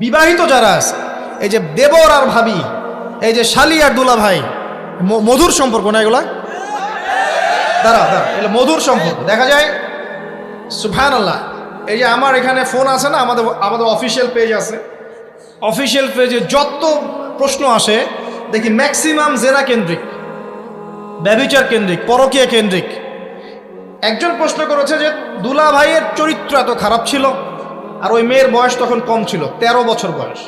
বিবাহিত যারা আছে, এই যে দেবর আর ভাবি, এই যে শালি আর দুলা ভাই, মধুর সম্পর্ক না এগুলা? দাঁড়া এগুলো মধুর সম্পর্ক। দেখা যায় সুবহানাল্লাহ, এই যে আমার এখানে ফোন আছে না, আমাদের অফিসিয়াল পেজ আছে, অফিসিয়াল পেজে যত প্রশ্ন আসে দেখি ম্যাক্সিমাম জেনা কেন্দ্রিক, ব্যভিচার কেন্দ্রিক, পরকীয়া কেন্দ্রিক। একজন প্রশ্ন করেছে যে দুলা ভাইয়ের চরিত্র এত খারাপ ছিল, আর ওই মেয়ের বয়স তখন কম ছিল, 13 বছর বয়স।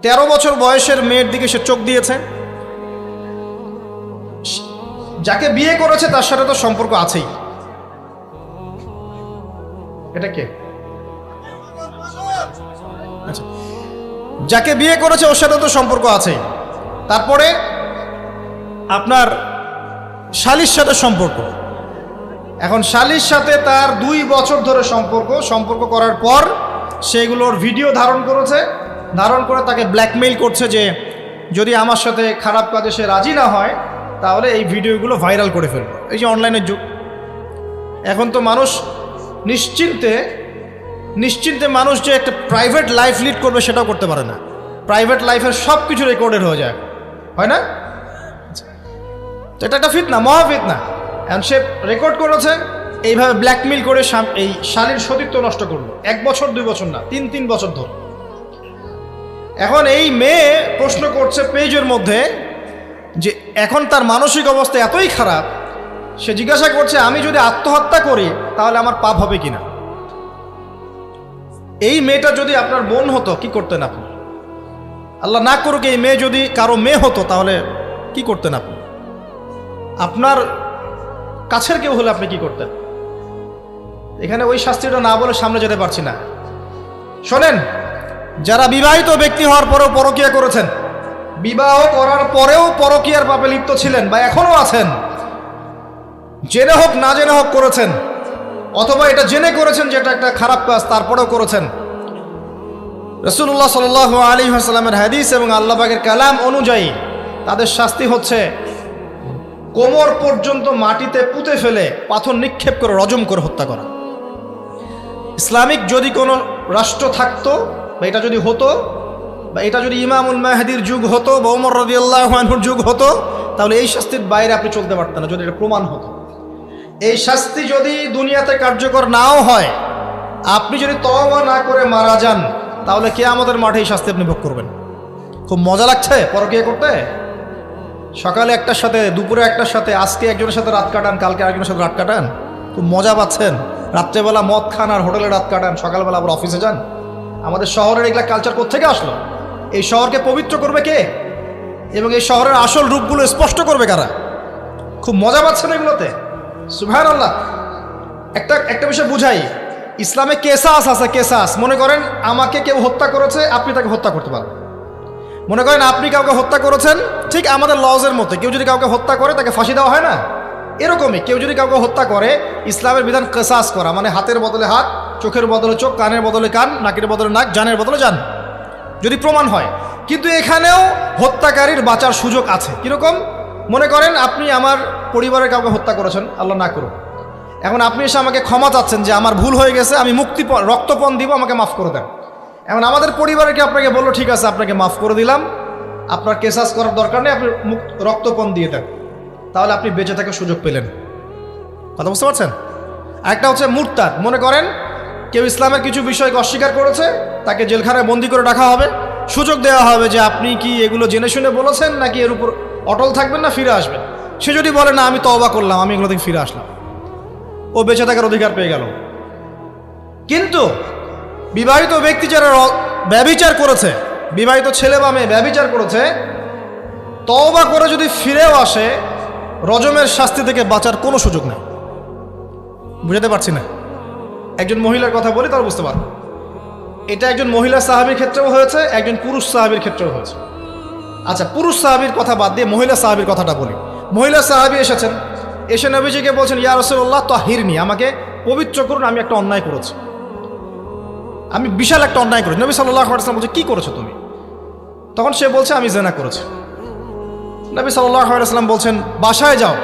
13 বছর বয়সের মেয়ের দিকে সে চোখ দিয়েছে। যাকে বিয়ে করেছে তার সাথে তো সম্পর্ক আছেই। এটা কে? আচ্ছা, যাকে বিয়ে করেছে ওর সাথে তো সম্পর্ক আছেই। তারপরে আপনার শালির সাথে সম্পর্ক। এখন শালির সাথে তার 2 বছর ধরে সম্পর্ক করার পর সেগুলোর ভিডিও ধারণ করেছে, ধারণ করে তাকে ব্ল্যাকমেইল করছে যে যদি আমার সাথে খারাপ কাজে সে রাজি না হয় তাহলে এই ভিডিওগুলো ভাইরাল করে ফেলবে। এই যে অনলাইনের যুগ, এখন তো মানুষ নিশ্চিন্তে মানুষ যে একটা প্রাইভেট লাইফ লিড করবে সেটাও করতে পারে না। প্রাইভেট লাইফের সব কিছু রেকর্ডেড হয়ে যায়, হয় না? এটা একটা ফিতনা, মহা ফিতনা। এখন সে রেকর্ড করেছে, এইভাবে ব্ল্যাকমেইল করে এই শালীর সতীত্ব নষ্ট করলো। 1 বছর 2 বছর না, 3 বছর ধরে। এখন এই মেয়ে প্রশ্ন করছে পেজের মধ্যে যে এখন তার মানসিক অবস্থা এতই খারাপ, সে জিজ্ঞাসা করছে আমি যদি আত্মহত্যা করি তাহলে আমার পাপ হবে কিনা। এই মেয়েটা যদি আপনার বোন হতো কি করতেন আপনি? আল্লাহ না করুক এই মেয়ে যদি কারো মেয়ে হতো তাহলে কি করতেন আপনি? আপনার কাছের কেউ হলে আপনি কি করতেন? এখানে ওই শাস্তিটা না বলে সামনে যেতে পারছি না। শোনেন, যারা বিবাহিত ব্যক্তি হওয়ার পরেও পরকীয়া করেছেন, বিবাহ করার পরেও পরকীয়ার পাপে লিপ্ত ছিলেন বা এখনো আছেন, জেনে হোক না জেনে হোক করেছেন, অথবা এটা জেনে করেছেন যে এটা একটা খারাপ কাজ তারপরেও করেছেন, রাসূলুল্লাহ সাল্লাল্লাহু আলাইহি ওয়াসাল্লামের হাদিস এবং আল্লাহ পাকের কালাম অনুযায়ী তাদের শাস্তি হচ্ছে কোমর পর্যন্ত মাটিতে পুঁতে ফেলে পাথর নিক্ষেপ করে রজম করে হত্যা করা। ইসলামিক যদি কোনো রাষ্ট্র থাকতো বা এটা যদি হতো, বা এটা যদি ইমামুল মাহদির যুগ হতো বা ওমর রাদিয়াল্লাহু আনহুর যুগ হতো, তাহলে এই শাস্তির বাইরে আপনি চলতে পারতেন না যদি এটা প্রমাণ হতো। এই শাস্তি যদি দুনিয়াতে কার্যকর নাও হয়, আপনি যদি তওবা না করে মারা যান তাহলে কিয়ামতের মাঠে এই শাস্তি আপনি ভোগ করবেন। খুব মজা লাগছে পরকীয়া করতে। সকালে একটার সাথে, দুপুরে একটার সাথে, আজকে একজনের সাথে রাত কাটান, কালকে আরেকজনের সাথে রাত কাটান, খুব মজা পাচ্ছেন। রাত্রেবেলা মদ খান আর হোটেলে রাত কাটান, সকালবেলা আবার অফিসে যান। আমাদের শহরের এগুলা কালচার কোত্থেকে আসলো? এই শহরকে পবিত্র করবে কে এবং এই শহরের আসল রূপগুলো স্পষ্ট করবে কারা? খুব মজা পাচ্ছেন এগুলোতে। সুবহানাল্লাহ। একটা বিষয় বুঝাই, ইসলামে কেসাস আছে, কেসাস। মনে করেন আমাকে কেউ হত্যা করেছে, আপনি তাকে হত্যা করতে পারবেন। মনে করেন আপনি কাউকে হত্যা করেছেন, ঠিক আমাদের লজের মধ্যে কেউ যদি কাউকে হত্যা করে তাকে ফাঁসি দেওয়া হয় না, এরকমই কেউ যদি কাউকে হত্যা করে ইসলামের বিধান কেসাস করা, মানে হাতের বদলে হাত, চোখের বদলে চোখ, কানের বদলে কান, নাকের বদলে নাক, জানের বদলে জান, যদি প্রমাণ হয়। কিন্তু এখানেও হত্যাকারীর বাঁচার সুযোগ আছে। কিরকম? মনে করেন আপনি আমার পরিবারের কাউকে হত্যা করেছেন, আল্লাহ না করুন। এখন আপনি এসে আমাকে ক্ষমা চাচ্ছেন যে আমার ভুল হয়ে গেছে, আমি রক্তপণ দিব, আমাকে মাফ করে দেন। এখন আমাদের পরিবারে কি আপনাকে বললো ঠিক আছে আপনাকে মাফ করে দিলাম, আপনার কেসাস করার দরকার নেই, আপনি রক্তপণ দিয়ে দেন, তাহলে আপনি বেঁচে থাকার সুযোগ পেলেন। কথা বুঝতে পারছেন? একটা হচ্ছে মুরতাদ। মনে করেন কেউ ইসলামের কিছু বিষয়কে অস্বীকার করেছে, তাকে জেলখানায় বন্দি করে রাখা হবে, সুযোগ দেওয়া হবে যে আপনি কি এগুলো জেনে শুনে বলেছেন নাকি এর উপর অটল থাকবেন না ফিরে আসবেন। সে যদি বলে না আমি তওবা করলাম, আমি এগুলো থেকে ফিরে আসলাম, ও বেঁচে থাকার অধিকার পেয়ে গেল। কিন্তু বিবাহিত ব্যক্তি যারা ব্যভিচার করেছে, বিবাহিত ছেলে বা মেয়ে ব্যভিচার করেছে, তওবা করে যদি ফিরেও আসে, রজমের শাস্তি থেকে বাঁচার কোনো সুযোগ নেই। বুঝাতে পারছি না? একজন মহিলার কথা বলি তাহলে বুঝতে পারবো। এটা একজন মহিলা সাহাবীর ক্ষেত্রেও হয়েছে, একজন পুরুষ সাহাবীর ক্ষেত্রেও হয়েছে। আচ্ছা, পুরুষ সাহাবীর কথা বাদ দিয়ে মহিলা সাহাবীর কথাটা বলি। মহিলা সাহাবী এসেছেন, এসে নবীজিকে বলছেন ইয়া রাসূলুল্লাহ তাহিরনি, আমাকে পবিত্র করুন, আমি একটা অন্যায় করেছি, আমি বিশাল একটা অন্যায় করেছি। নবী সাল্লাল্লাহু আলাইহি ওয়াসাল্লাম বলছে কি করেছো তুমি? তখন সে বলছে আমি জিনা করেছি। নবী সাল্লাল্লাহু আলাইহি ওয়াসাল্লাম বলছেন বাসায় যাও,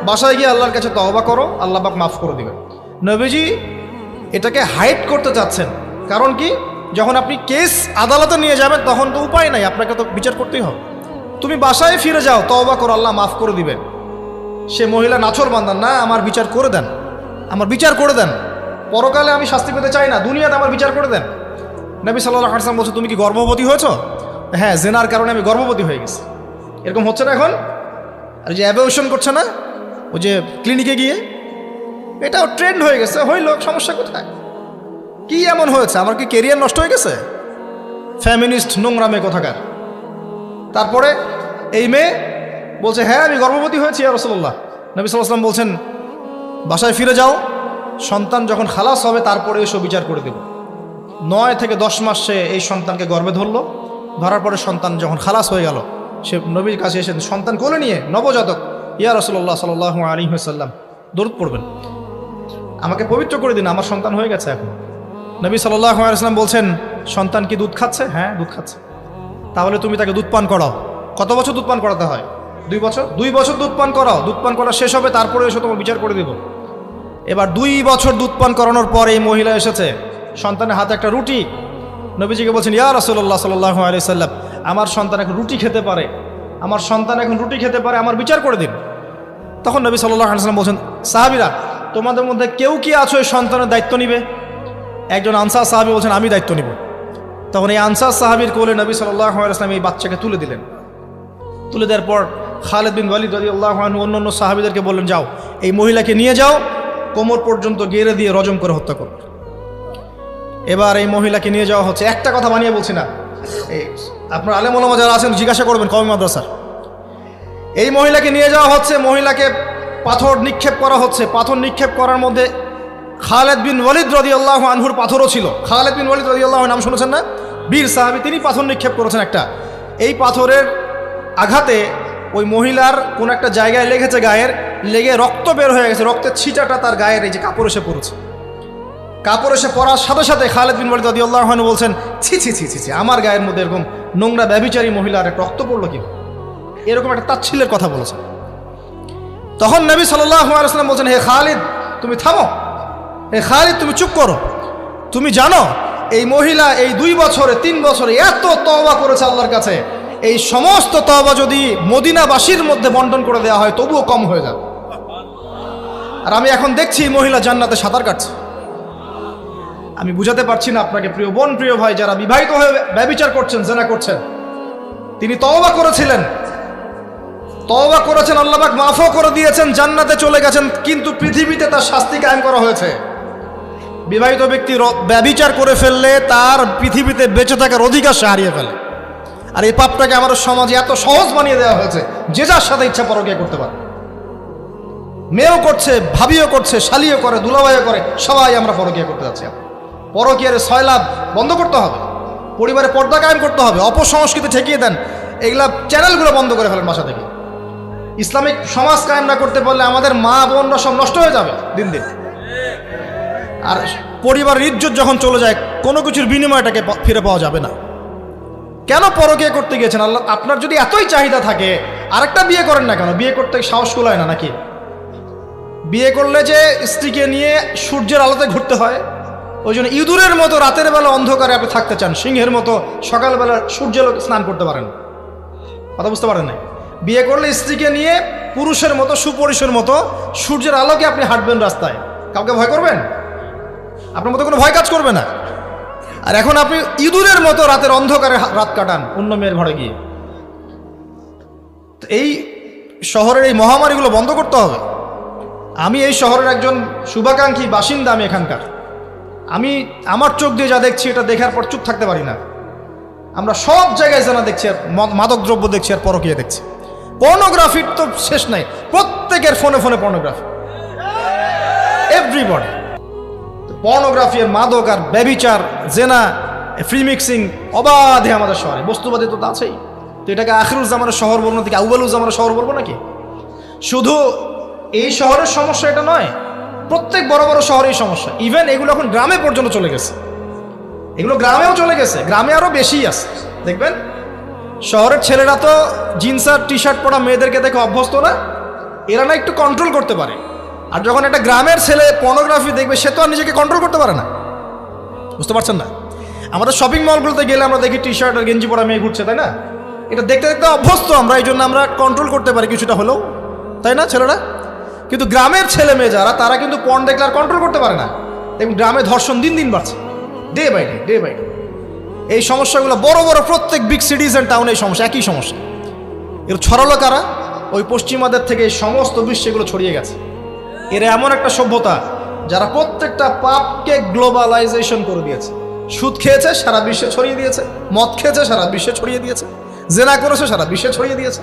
বাসায় গিয়ে আল্লাহর কাছে তওবা করো, আল্লাহ পাক মাফ করে দিবেন। নবীজি এটাকে হাইড করতে চাচ্ছেন, কারণ কি? যখন আপনি কেস আদালতে নিয়ে যাবেন তখন তো উপায় নাই, আপনাকে তো বিচার করতেই হবে। তুমি বাসায় ফিরে যাও, তওবা করো, আল্লাহ মাফ করে দিবেন। সে মহিলা নাছর বান্দান না, আমার বিচার করে দেন, আমার বিচার করে দেন, পরকালে আমি শাস্তি পেতে চাই না, দুনিয়াতে আমার বিচার করে দেন। নবী সাল্লাল্লাহু আলাইহি ওয়াসাল্লাম বলছে, তুমি কি গর্ভবতী হয়েছো? হ্যাঁ, জেনার কারণে আমি গর্ভবতী হয়ে গেছি। এরকম হচ্ছে না এখন? আর যে অ্যাবর্শন করছে না ওই যে ক্লিনিকে গিয়ে, এটাও ট্রেন্ড হয়ে গেছে। হইল, সমস্যা কোথায়? কি এমন হয়েছে? আমার কি কেরিয়ার নষ্ট হয়ে গেছে? ফ্যামিনিস্ট নোংরা মেয়ে কোথাকার। তারপরে এই মেয়ে বলছে, হ্যাঁ আমি গর্ভবতী হয়েছি ইয়া রাসূলুল্লাহ। নবী সাল্লাল্লাহু আলাইহি ওয়াসাল্লাম বলছেন, বাসায় ফিরে যাও, সন্তান যখন খালাস হবে তারপরে এসব বিচার করে দেব। 9 থেকে 10 মাস সে এই সন্তানকে গর্ভে ধরলো। ধরার পরে সন্তান যখন খালাস হয়ে গেল, সে নবীর কাছে এসে সন্তান কোলে নিয়ে, নবজাতক, ইয়া রাসূলুল্লাহ সাল্লাল্লাহু আলাইহি ওয়াসাল্লাম দরুদ পড়বেন, আমাকে পবিত্র করে দিন, আমার সন্তান হয়ে গেছে এখন। নবী সাল্লাল্লাহু আলাইহি ওয়াসাল্লাম বলছেন, সন্তান কি দুধ খাচ্ছে? হ্যাঁ, দুধ খাচ্ছে। তাহলে তুমি তাকে দুধ পান করাও। কত বছর দুধ পান করাতে হয়? 2 বছর। 2 বছর দুধ পান করাও, দুধ পান করা শেষ হবে তারপরে এসে তোমার বিচার করে দেব। এবার 2 বছর দুধ পান করানোর পর এই মহিলা এসেছে, সন্তানের হাতে একটা রুটি। নবীজিকে বলছেন, ইয়া রাসূলুল্লাহ সাল্লাল্লাহু আলাইহি ওয়াসাল্লাম, আমার সন্তান এখন রুটি খেতে পারে, আমার সন্তান এখন রুটি খেতে পারে, আমার বিচার করে দিন। তখন নবী সাল্লাল্লাহু আলাইহি ওয়াসাল্লাম বলছেন, সাহাবীরা, তোমাদের মধ্যে কেউ কি আছো এই সন্তানের দায়িত্ব নিবে? একজন আনসার সাহাবী বলছেন, আমি দায়িত্ব নিব। তখন এই আনসার সাহাবীর কোলে নবী সাল্লাল্লাহু আলাইহি ওয়াসাল্লাম এই বাচ্চাকে তুলে দিলেন। তুলে দেওয়ার পর খালিদ বিন ওয়ালিদ রাদিয়াল্লাহু আনহু অন্যান্য সাহাবীদেরকে বললেন, যাও এই মহিলাকে নিয়ে যাও, কোমর পর্যন্ত গেড়ে দিয়ে রজম করে হত্যা করো। এবার এই মহিলাকে নিয়ে যাওয়া হচ্ছে। একটা কথা বানিয়ে বলছি না, এই আপনার আলেম ওলামা যারা আছেন জিজ্ঞাসা করবেন কওমি মাদ্রাসার। এই মহিলাকে নিয়ে যাওয়া হচ্ছে, মহিলাকে পাথর নিক্ষেপ করা হচ্ছে। পাথর নিক্ষেপ করার মধ্যে খালিদ বিন ওয়ালিদ রাদিয়াল্লাহু আনহুর পাথরও ছিল। খালিদ বিন ওয়ালিদ রাদিয়াল্লাহু আনহু নাম শুনেছেন না? বীর সাহাবী, তিনি পাথর নিক্ষেপ করেছেন একটা। এই পাথরের আঘাতে ওই মহিলার কোন একটা জায়গায় লেগেছে, গায়ের লেগে রক্ত বের হয়ে গেছে। রক্তের ছিটাটা তার গায়ের এই যে কাপড় এসে পড়েছে। কাপড় এসে পড়ার সাথে সাথে খালিদ বিন ওয়ালিদ রাদিয়াল্লাহু আনহু বলছেন, ছি ছি ছি ছি ছি, আমার গায়ের মধ্যে এরকম নোংরা ব্যভিচারী মহিলার রক্ত পড়লো কি? এরকম একটা তাচ্ছিল্যের কথা বলেছেন। তখন নবী সাল্লাল্লাহু আলাইহি ওয়াসাল্লাম বলছেন, হে খালিদ তুমি থামো, হে খালিদ তুমি চুপ করো। তুমি জানো এই মহিলা এই 2 বছরে 3 বছরে এত তওবা করেছে আল্লাহর কাছে, এই সমস্ত তওবা যদি মদিনাবাসীর মধ্যে বন্টন করে দেওয়া হয় তবুও কম হয়ে যাবে। আর আমি এখন দেখছি মহিলা জান্নাতে সাঁতার কাটছে। আমি বুঝাতে পারছি না আপনাকে প্রিয় বোন, প্রিয় ভাই, যারা বিবাহিত হয়ে ব্যভিচার করছেন, জেনা করছেন, তিনি তওবা করেছিলেন, তওবা করেছেন, আল্লাহ পাক মাফও করে দিয়েছেন, জান্নাতে চলে গেছেন, কিন্তু পৃথিবীতে তার শাস্তি কায়েম করা হয়েছে। বিবাহিত ব্যক্তি ব্যভিচার করে ফেললে তার পৃথিবীতে বেঁচে থাকার অধিকার সে হারিয়ে ফেলে। আর এই পাপটাকে আমাদের সমাজে এত সহজ বানিয়ে দেওয়া হয়েছে, যে যার সাথে ইচ্ছা পরকীয়া করতে পারে। মেয়েও করছে, ভাবিও করছে, শালিও করে, দুলাভাইও করে, সবাই আমরা পরকীয়া করতে যাচ্ছি। পরকীয়ার সয়লাভ বন্ধ করতে হবে, পরিবারে পর্দা কায়েম করতে হবে, অপসংস্কৃতি ঠেকিয়ে দেন, এগুলা চ্যানেলগুলো বন্ধ করে ফেলেন বাসা থেকে। ইসলামিক সমাজ কায়েম না করতে পারলে আমাদের মা বোনরা সব নষ্ট হয়ে যাবে দিন দিন। আর পরিবারের ইজ্জত যখন চলে যায়, কোনো কিছুর বিনিময়টাকে ফিরে পাওয়া যাবে না। কেন পরকীয়া করতে গিয়েছেন? আল্লাহ, আপনার যদি এতই চাহিদা থাকে আরেকটা বিয়ে করেন না কেন? বিয়ে করতে সাহস কুলায় না নাকি? বিয়ে করলে যে স্ত্রীকে নিয়ে সূর্যের আলোতে ঘুরতে হয়, ওই জন্য ইঁদুরের মতো রাতের বেলা অন্ধকারে আপনি থাকতে চান, সিংহের মতো সকালবেলা সূর্যের আলোকে স্নান করতে পারেন। কথা বুঝতে পারেন না? বিয়ে করলে স্ত্রীকে নিয়ে পুরুষের মতো, সুপুরুষের মতো সূর্যের আলোকে আপনি হাঁটবেন রাস্তায়, কাউকে ভয় করবেন? আপনার মতো কোনো ভয় কাজ করবে না। আর এখন আপনি ইঁদুরের মতো রাতের অন্ধকারে রাত কাটান অন্য মেয়ের ঘরে গিয়ে। এই শহরের এই মহামারীগুলো বন্ধ করতে হবে। আমি এই শহরের একজন শুভাকাঙ্ক্ষী বাসিন্দা, আমি এখানকার। আমি আমার চোখ দিয়ে যা দেখছি এটা দেখার পর চুপ থাকতে পারি না। আমরা সব জায়গায় জানা দেখছি, আর মাদক দ্রব্য দেখছি, আর পরকীয়া দেখছি। পর্নোগ্রাফির তো শেষ নাই, প্রত্যেকের ফোনে ফোনে পর্নোগ্রাফি, এভরিবডি পর্নোগ্রাফি, আর মাদক, আর ব্যভিচার, জেনা, ফ্রি মিক্সিং অবাধে আমাদের শহরে। বস্তুবাদী তো আছেই। তো এটাকে আখিরুজ্জামানের শহর বলবো নাকি আউয়ালুজ্জামানের শহর বলবো নাকি? শুধু এই শহরের সমস্যা এটা নয়, প্রত্যেক বড় বড় শহরেই সমস্যা। ইভেন এগুলো এখন গ্রামে পর্যন্ত চলে গেছে, এগুলো গ্রামেও চলে গেছে, গ্রামে আরো বেশি আছে। দেখবেন শহরের ছেলেরা তো জিন্স আর টি শার্ট পরা মেয়েদেরকে দেখে অভ্যস্ত না, এরা না একটু কন্ট্রোল করতে পারে। আর যখন একটা গ্রামের ছেলে পর্নোগ্রাফি দেখবে, সে তো আর নিজেকে কন্ট্রোল করতে পারে না। বুঝতে পারছেন না? আমাদের শপিং মলগুলোতে গেলে আমরা দেখি টি শার্ট আর গেঞ্জি পরা মেয়ে ঘুরছে, তাই না? এটা দেখতে দেখতে অভ্যস্ত আমরা, এই জন্য আমরা কন্ট্রোল করতে পারি কিছুটা হলেও, তাই না ছেলেরা? কিন্তু গ্রামের ছেলে মেয়ে যারা, তারা কিন্তু পর্ন দেখলে আর কন্ট্রোল করতে পারে না। এবং গ্রামে ধর্ষণ দিন দিন বাড়ছে, day by day by day. এই সমস্যাগুলো বড় বড় প্রত্যেক বিগ সিটিজ অ্যান্ড টাউনে এই সমস্যা, একই সমস্যা। এর ছড়ালো কারা? ওই পশ্চিমাদের থেকে এই সমস্ত বিশ্বে এগুলো ছড়িয়ে গেছে। এর এমন একটা সভ্যতা যারা প্রত্যেকটা পাপকে গ্লোবালাইজেশন করে দিয়েছে। সুদ খেয়েছে, সারা বিশ্বে ছড়িয়ে দিয়েছে। মদ খেয়েছে, সারা বিশ্বে ছড়িয়ে দিয়েছে। জেনা করেছে, সারা বিশ্বে ছড়িয়ে দিয়েছে।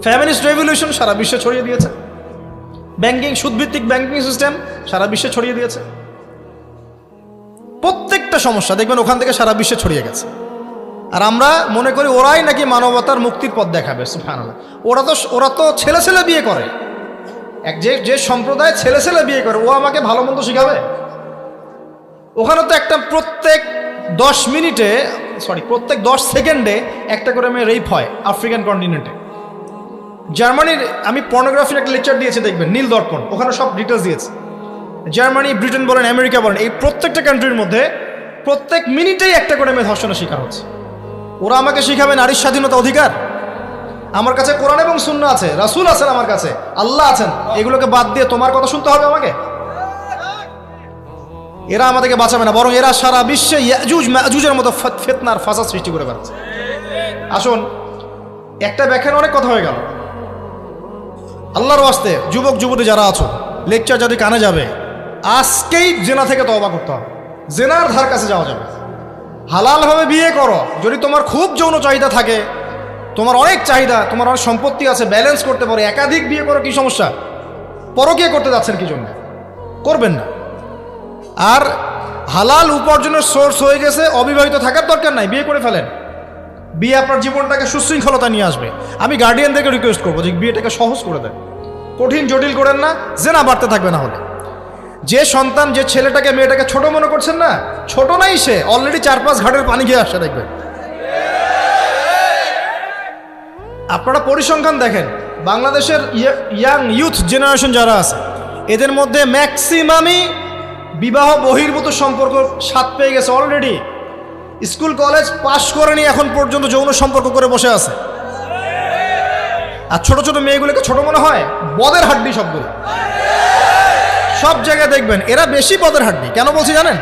ফ্যামিলিস্ট রেভলিউশন সারা বিশ্বে ছড়িয়ে দিয়েছে। ব্যাংকিং, সুদভিত্তিক ব্যাংকিং সিস্টেম সারা বিশ্বে ছড়িয়ে দিয়েছে। প্রত্যেকটা সমস্যা দেখবেন ওখান থেকে সারা বিশ্বে ছড়িয়ে গেছে। আর আমরা মনে করি ওরাই নাকি মানবতার মুক্তির পথ দেখাবে। সুবহানাল্লাহ। ওরা তো ছেলে ছেলে বিয়ে করে। যে সম্প্রদায় ছেলে ছেলে বিয়ে করে, ও আমাকে ভালো মন্দ শিখাবে? ওখানে তো একটা প্রত্যেক 10 সেকেন্ডে একটা করে মেয়ে রেপ হয় আফ্রিকান কন্টিনেন্টে। জার্মানির, আমি পর্নোগ্রাফির একটা লেকচার দিয়েছি, দেখবেন নীল দর্পণ, ওখানে সব ডিটেলস দিয়েছে। জার্মানি, ব্রিটেন বলেন, আমেরিকা বলেন, এই প্রত্যেকটা কান্ট্রির মধ্যে প্রত্যেক মিনিটেই একটা করে মেয়ে ধর্ষণের শিকার হচ্ছে। ওরা আমাকে শিখাবে নারীর স্বাধীনতা, অধিকার? আমার কাছে কোরআন এবং সুন্নাহ আছে, রাসূল আছেন, আমার কাছে আল্লাহ আছেন। এগুলোকে বাদ দিয়ে তোমার কথা শুনতে হবে আমাকে? এরা আমাদেরকে বাঁচাবে না, বরং এরা সারা বিশ্বে ইয়াজুজ মাজুজের মতো ফিতনার ফাসাদ সৃষ্টি করে বেড়াচ্ছে। আসুন, একটা ব্যাখ্যার অনেক কথা হয়ে গেল। আল্লাহর ওয়াস্তে যুবক যুবতী যারা আছো, লেকচার যদি কানে যাবে, আজকেই জেনা থেকে তওবা করতে হবে। জেনার ধার কাছে যাওয়া যাবে। হালালভাবে বিয়ে করো। যদি তোমার খুব যৌন চাহিদা থাকে, তোমার অনেক চাহিদা, তোমার অনেক সম্পত্তি আছে, ব্যালেন্স করতে পারো, একাধিক বিয়ে করো, কি সমস্যা? পরকীয়া করতে যাচ্ছেন কি জন্য? করবেন না। আর হালাল উপার্জনের সোর্স হয়ে গেছে, অবিবাহিত থাকার দরকার নাই, বিয়ে করে ফেলেন। বিয়ে আপনার জীবনটাকে সুশৃঙ্খলতা নিয়ে আসবে। আমি গার্ডিয়ানদেরকে রিকোয়েস্ট করবো যে বিয়েটাকে সহজ করে দেন, কঠিন জটিল করেন না, জেনা বাড়তে থাকবে। না হলে যে সন্তান, যে ছেলেটাকে মেয়েটাকে ছোট মনে করছেন না, ছোট নাই, সে অলরেডি 4-5 ঘাটের পানি খেয়ে আসছে, দেখবেন। আপনারা পরিসংখ্যান দেখেন, বাংলাদেশের ইয়াং ইউথ জেনারেশন যারা আছে, এদের মধ্যে ম্যাক্সিমামই বিবাহ বহির্ভূত সম্পর্ক স্বাদ পেয়ে গেছে অলরেডি। স্কুল কলেজ পাশ করেনি, এখন পর্যন্ত যৌন সম্পর্ক করে বসে আছে। আর ছোট ছোট মেয়েগুলোকে ছোট মনে হয়, বদের হাড্ডি সবগুলো। সব জায়গায় দেখবেন এরা বেশি পদের হাড্ডি। কেন বলছি জানেন?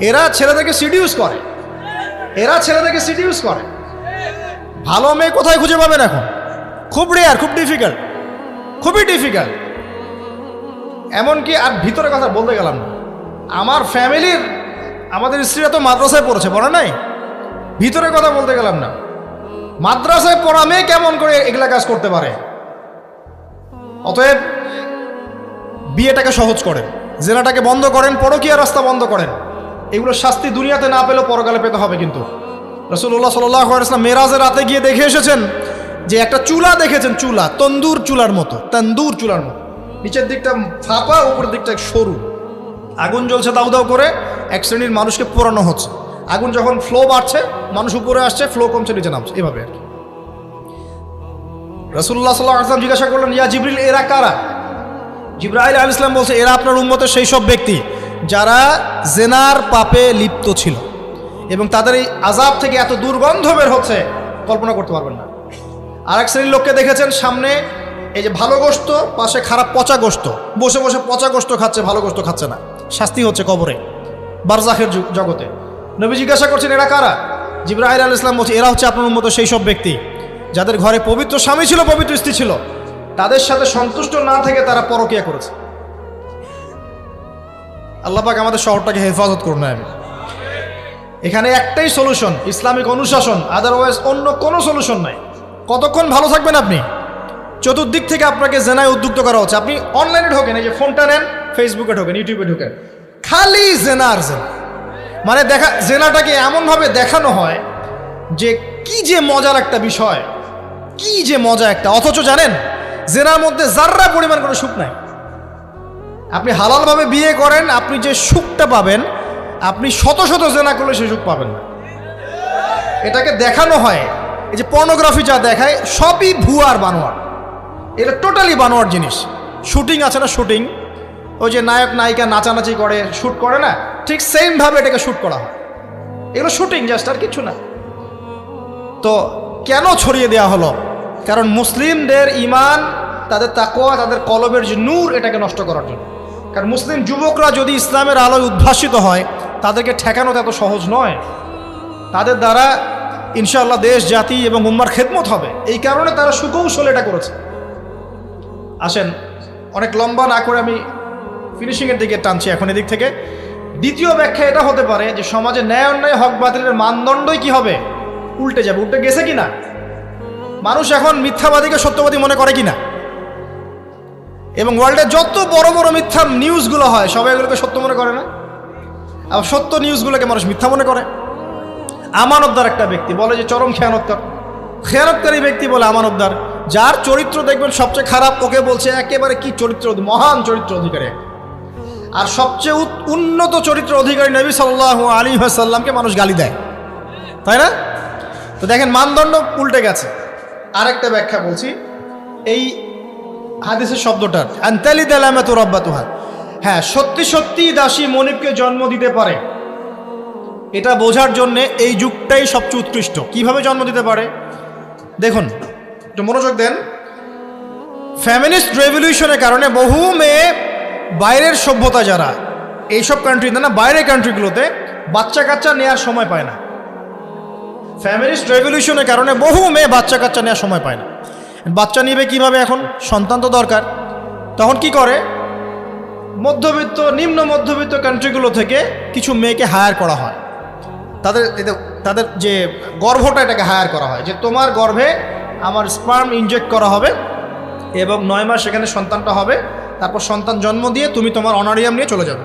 এরা ছেলেদেরকে সিডিউস করে। ভালো মেয়ে কোথায় খুঁজে পাবেন এখন? খুব রেয়ার, খুব ডিফিকাল্ট, খুবই ডিফিকাল্ট। এমনকি আর ভিতরে কথা বলতে গেলাম না, আমার ফ্যামিলির, আমাদের স্ত্রীরা তো মাদ্রাসায় পড়েছে, পড়ে নাই? ভিতরে কথা বলতে গেলাম না, মাদ্রাসায় পড়া মেয়ে কেমন করে এগুলা কাজ করতে পারে? অতএব বিয়েটাকে সহজ করেন, জেনাটাকে বন্ধ করেন, পরকীয়ার রাস্তা বন্ধ করেন। এগুলো শাস্তি দুনিয়াতে না পেলেও পরকালে পেতে হবে। কিন্তু রাসূলুল্লাহ সাল্লাল্লাহু আলাইহি ওয়াসাল্লাম মেরাজের রাতে গিয়ে দেখে এসেছেন যে একটা চুলা দেখেছেন, চুলা তন্দুর চুলার মতো, নিচের দিকটা ফাঁপা, উপরের দিকটা সরু, আগুন জ্বলছে দাউ দাউ করে, এক শ্রেণীর মানুষকে পোড়ানো হচ্ছে। আগুন যখন ফ্লো বাড়ছে, মানুষ উপরে আসছে, ফ্লো কমছে, নিচে নামছে, এভাবে আর কি। রাসূলুল্লাহ সাল্লাল্লাহু আলাইহি ওয়াসাল্লাম জিজ্ঞাসা করলেন, ইয়া জিবরিল, এরা কারা? জিবরাইল আলাইহিস সালাম বলছে, এরা আপনার উম্মতের সেই সব ব্যক্তি যারা জেনার পাপে লিপ্ত ছিল, এবং তাদের এই আযাব থেকে এত দুর্গন্ধ বের হচ্ছে কল্পনা করতে পারবেন না। আর এক শ্রেণীর লোককে দেখেছেন, সামনে এই যে ভালো গোশত, পাশে খারাপ পচা গোশত, বসে বসে পচা গোশত খাচ্ছে, ভালো গোশত খাচ্ছে না। শাস্তি হচ্ছে কবরে, বারজাখের জগতে। নবী জিজ্ঞাসা করছেন, এরা কারা? জিবরাইল আলাইহিস সালাম বলছে, এরা হচ্ছে আপনার উম্মতের সেই সব ব্যক্তি যাদের ঘরে পবিত্র স্বামী ছিল, পবিত্র স্ত্রী ছিল, তাদের সাথে সন্তুষ্ট না থেকে তারা পরকীয়া করেছে। আল্লাহ পাক আমাদের শহরটাকে হেফাজত করুন। আমি এখানে একটাই সলিউশন, ইসলামিক অনুশাসন, আদারওয়াইজ অন্য কোনো সলিউশন নাই। কতক্ষণ ভালো থাকবেন আপনি? চতুর্দিক থেকে আপনাকে জেনায় উদ্যুক্ত করা হচ্ছে। আপনি অনলাইনে ঢোকেন, এই যে ফোনটা নেন, ফেসবুকে ঢোকেন, ইউটিউবে ঢোকেন, খালি জেনা আর জেনা। মানে জেনাটাকে এমনভাবে দেখানো হয় যে কি যে মজার একটা বিষয়, কি যে মজা একটা। অথচ জানেন, জেনার মধ্যে যার্রা পরিমাণ কোনো সুখ নাই। আপনি হালালভাবে বিয়ে করেন, আপনি যে সুখটা পাবেন, আপনি শত শত জেনা করলে সেই সুখ পাবেন না। এটাকে দেখানো হয়, এই যে পর্নোগ্রাফি যা দেখায়, সবই ভুয়ার বানোয়ার। এটা টোটালি বানোয়ার জিনিস। শুটিং আছে না, শুটিং, ওই যে নায়ক নায়িকা নাচানাচি করে, শ্যুট করে না, ঠিক সেমভাবে এটাকে শ্যুট করা হয়। এগুলো শুটিং জাস্ট, আর কিছু না। তো কেন ছড়িয়ে দেওয়া হলো? কারণ মুসলিমদের ইমান, তাদের তাকওয়া, তাদের কলবের যে নূর, এটাকে নষ্ট করার জন্য। কারণ মুসলিম যুবকরা যদি ইসলামের আলোয় উদ্ভাসিত হয়, তাদেরকে ঠেকানো এত সহজ নয়। তাদের দ্বারা ইনশাআল্লাহ দেশ, জাতি এবং উম্মার খেদমত হবে। এই কারণে তারা সুকৌশল এটা করেছে। আসেন, অনেক লম্বা না করে আমি ফিনিশিংয়ের দিকে টানছি এখন এদিক থেকে। দ্বিতীয় ব্যাখ্যা এটা হতে পারে যে সমাজে ন্যায় অন্যায়, হক বাতিলের মানদণ্ডই কি হবে? উল্টে যাবে। উল্টে গেছে কিনা? মানুষ এখন মিথ্যাবাদীকে সত্যবাদী মনে করে কিনা? এবং ওয়ার্ল্ডে যত বড় বড় মিথ্যা নিউজগুলো হয়, সবাই এগুলোকে সত্য মনে করে না। আর সত্য নিউজগুলোকে মানুষ মিথ্যা মনে করে। আমানতদার একটা ব্যক্তি বলে যে চরম খেয়ানতকারী ব্যক্তি বলে আমানতদার। যার চরিত্র দেখবেন সবচেয়ে খারাপ, ওকে বলছে একেবারে কি চরিত্র, মহান চরিত্র অধিকারী। আর সবচেয়ে উন্নত চরিত্র অধিকারী নবী সাল্লাল্লাহু আলাইহি ওয়াসাল্লামকে মানুষ গালি দেয়, তাই না? তো দেখেন, মানদণ্ড উল্টে গেছে। আরেকটা ব্যাখ্যা বলছি এই হাদিসের শব্দটার, আনতালি দালামাতু রাব্বাতুহা। হ্যাঁ, সত্যি সত্যি দাসী মনিবকে জন্ম দিতে পারে, এটা বোঝার জন্য এই যুগটাই সবচেয়ে উৎকৃষ্ট। কিভাবে জন্ম দিতে পারে দেখুন, একটু মনোযোগ দেন। ফ্যামিনিস্ট রেভলিউশনের কারণে বহু মেয়ে বাইরের সভ্যতা, যারা এইসব কান্ট্রিতে না, বাইরের কান্ট্রিগুলোতে বাচ্চা কাচ্চা নেওয়ার সময় পায় না। ফ্যামিনিস্ট রেভলিউশনের কারণে বহু মেয়ে বাচ্চা কাচ্চা নেওয়ার সময় পায় না। বাচ্চা নিবে কিভাবে? এখন সন্তান তো দরকার। তখন কি করে? মধ্যবিত্ত, নিম্ন মধ্যবিত্ত কান্ট্রিগুলো থেকে কিছু মেয়েকে হায়ার করা হয়। তাদের যে গর্ভটা, এটাকে হায়ার করা হয়, যে তোমার গর্ভে আমার স্পার্ম ইনজেক্ট করা হবে এবং 9 মাস সেখানে সন্তানটা হবে। তারপর সন্তান জন্ম দিয়ে তুমি তোমার অনারিয়াম নিয়ে চলে যাবে।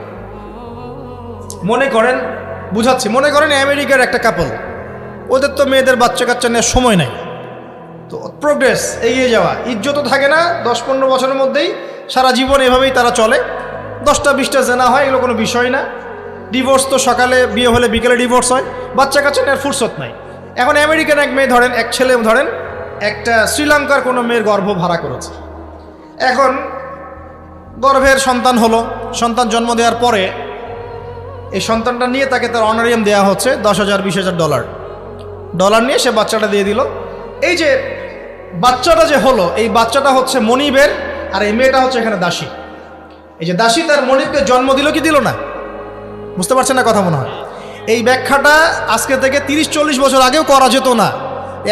মনে করেন, বুঝাচ্ছি, মনে করেন আমেরিকার একটা কাপল, ওদের তো মেয়েদের বাচ্চা কাচ্চা নেওয়ার সময় নেই। তো প্রোগ্রেস, এগিয়ে যাওয়া, ইজ্জতও থাকে না। 10-15 বছরের মধ্যেই সারা জীবন এভাবেই তারা চলে। 10টা 20টা জেনা হয়, এগুলো কোনো বিষয় না। ডিভোর্স তো সকালে বিয়ে হলে বিকেলে ডিভোর্স হয়। বাচ্চা কাচ্চা নেওয়ার ফুরসত নাই। এখন আমেরিকান এক মেয়ে ধরেন, এক ছেলে ধরেন, একটা শ্রীলঙ্কার কোনো মেয়ের গর্ভ ভাড়া করেছে। এখন গর্ভের সন্তান হলো। সন্তান জন্ম দেওয়ার পরে এই সন্তানটা নিয়ে তাকে তার অনারিয়াম দেওয়া হচ্ছে $10,000 $20,000 ডলার নিয়ে সে বাচ্চাটা দিয়ে দিল। এই যে বাচ্চাটা যে হলো, এই বাচ্চাটা হচ্ছে মনিবের, আর এই মেয়েটা হচ্ছে এখানে দাসী। এই যে দাসী তার মনিবকে জন্ম দিল কি দিল না? বুঝতে পারছেন না কথা মনে হয়? এই ব্যাখ্যাটা আজকে থেকে 30-40 বছর আগেও করা যেত না।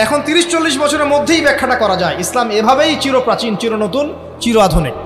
এখন 30-40 বছরের মধ্যেই ব্যাখ্যাটা করা যায়। ইসলাম এভাবেই চিরপ্রাচীন, চির নতুন, চির আধুনিক।